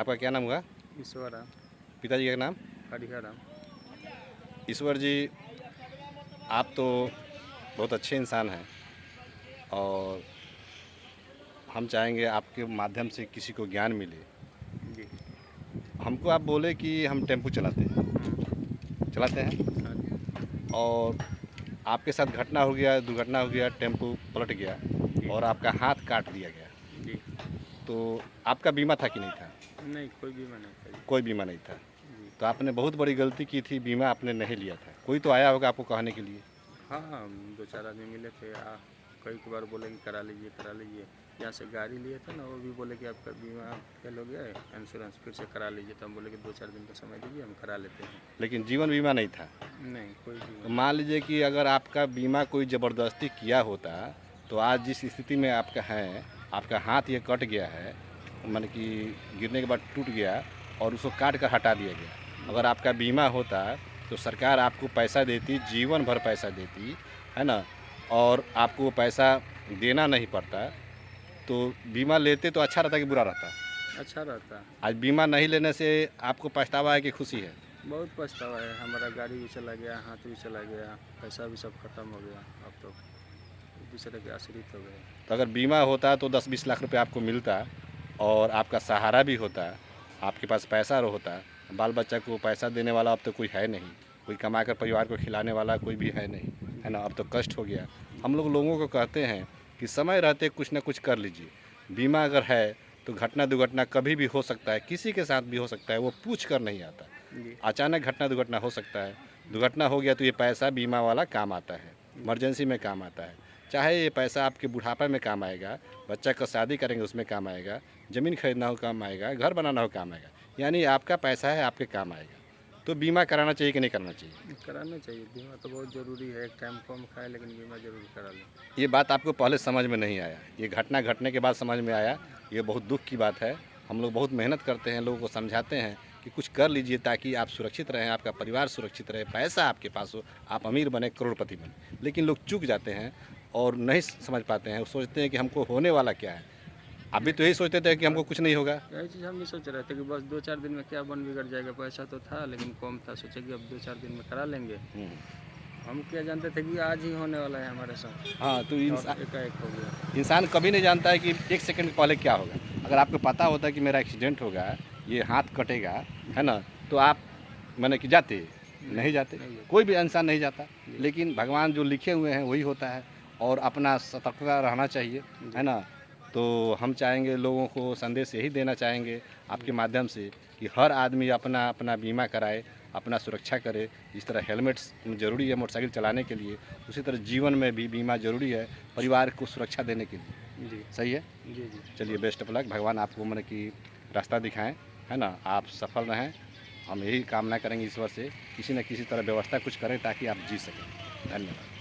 आपका क्या नाम हुआ? ईश्वरा पिताजी का नाम? हरिहरम। ईश्वर जी, आप तो बहुत अच्छे इंसान हैं और हम चाहेंगे आपके माध्यम से किसी को ज्ञान मिले। जी। हमको आप बोले कि हम टेम्पो चलाते हैं, चलाते हैं हाँ जी। और आपके साथ घटना हो गया, दुर्घटना हो गया, टेम्पो पलट गया जी। और आपका हाथ काट दिया गया, जी। तो आपका बीमा था कि नहीं था? नहीं, कोई बीमा नहीं था जी। कोई बीमा नहीं था। जी। तो आपने बहुत बड़ी गलती की थी, बीमा आपने नहीं लिया था। कोई तो आया होगा आपको कहने के लिए। हाँ हाँ, दो चार आदमी मिले थे। कई बार बोले कि करा लीजिए करा लीजिए। यहाँ से गाड़ी लिए थे ना, वो भी बोले कि आपका बीमा फेल हो गया है, इंश्योरेंस फिर से करा लीजिए। तो हम बोले कि 2-4 दिन का समय दीजिए, हम करा लेते हैं। लेकिन जीवन बीमा नहीं था। नहीं, कोई तो बीमा मान लीजिए कि अगर आपका बीमा कोई ज़बरदस्ती किया होता तो आज जिस स्थिति में आपका है, आपका हाथ ये कट गया है, मान कि गिरने के बाद टूट गया और उसको काट कर हटा दिया गया। अगर आपका बीमा होता तो सरकार आपको पैसा देती, जीवन भर पैसा देती, है ना? और आपको वो पैसा देना नहीं पड़ता। तो बीमा लेते तो अच्छा रहता कि बुरा रहता? अच्छा रहता। आज बीमा नहीं लेने से आपको पछतावा है कि खुशी है? बहुत पछतावा है। हमारा गाड़ी भी चला गया, हाथ भी चला गया, पैसा भी सब खत्म हो गया। अब तो एक दूसरे के आश्रित हो गए। तो अगर बीमा होता तो 10-20 लाख रुपए आपको मिलता और आपका सहारा भी होता, आपके पास पैसा होता, बाल बच्चा को पैसा देने वाला अब तो कोई है नहीं, कोई कमा कर परिवार को खिलाने वाला कोई भी है नहीं, है ना? अब तो कष्ट हो गया। हम लोगों को कहते हैं कि समय रहते कुछ ना कुछ कर लीजिए। बीमा अगर है तो घटना दुर्घटना कभी भी हो सकता है, किसी के साथ भी हो सकता है, वो पूछ कर नहीं आता। जी। अचानक घटना दुर्घटना हो सकता है, दुर्घटना हो गया तो ये पैसा बीमा वाला काम आता है, इमरजेंसी में काम आता है। चाहे ये पैसा आपके बुढ़ापा में काम आएगा, बच्चा का शादी करेंगे उसमें काम आएगा, ज़मीन खरीदना हो काम आएगा, घर बनाना हो काम आएगा, यानी आपका पैसा है आपके काम आएगा। तो बीमा कराना चाहिए कि नहीं कराना चाहिए? कराना चाहिए। बीमा तो बहुत ज़रूरी है। एक टाइम कम खाए लेकिन बीमा ज़रूर करा लें। ये बात आपको पहले समझ में नहीं आया, ये घटना घटने के बाद समझ में आया। ये बहुत दुख की बात है। हम लोग बहुत मेहनत करते हैं, लोगों को समझाते हैं कि कुछ कर लीजिए ताकि आप सुरक्षित रहें, आपका परिवार सुरक्षित रहे, पैसा आपके पास हो, आप अमीर बने, करोड़पति बने। लेकिन लोग चूक जाते हैं और नहीं समझ पाते हैं, वो सोचते हैं कि हमको होने वाला क्या है। आप भी तो यही सोचते थे कि हमको कुछ नहीं होगा। यही चीज़ हम भी सोच रहे थे कि बस 2-4 दिन में क्या बन बिगड़ जाएगा। पैसा तो था लेकिन कम था, सोचे कि अब 2-4 दिन में करा लेंगे। हम क्या जानते थे कि आज ही होने वाला है हमारे साथ, हाँ, तो और एकाएक हो गया। इंसान कभी नहीं जानता है कि 1 सेकंड पहले क्या होगा। अगर आपको पता होता कि मेरा एक्सीडेंट होगा, ये हाथ कटेगा, है ना? तो आप माने कि जाते? नहीं जाते। नहीं जाते। कोई भी इंसान नहीं जाता। लेकिन भगवान जो लिखे हुए हैं वही होता है और अपना सतर्कता रहना चाहिए, है ना? तो हम चाहेंगे, लोगों को संदेश यही देना चाहेंगे आपके माध्यम से कि हर आदमी अपना अपना बीमा कराए, अपना सुरक्षा करे। जिस तरह हेलमेट्स ज़रूरी है मोटरसाइकिल चलाने के लिए, उसी तरह जीवन में भी बीमा ज़रूरी है परिवार को सुरक्षा देने के लिए। जी। सही है? जी। जी। चलिए, बेस्ट ऑफ लक। भगवान आपको माने कि रास्ता दिखाएं, है ना? आप सफल रहें। हम यही कामना करेंगे ईश्वर से, किसी न किसी तरह व्यवस्था कुछ करें ताकि आप जी सकें। धन्यवाद।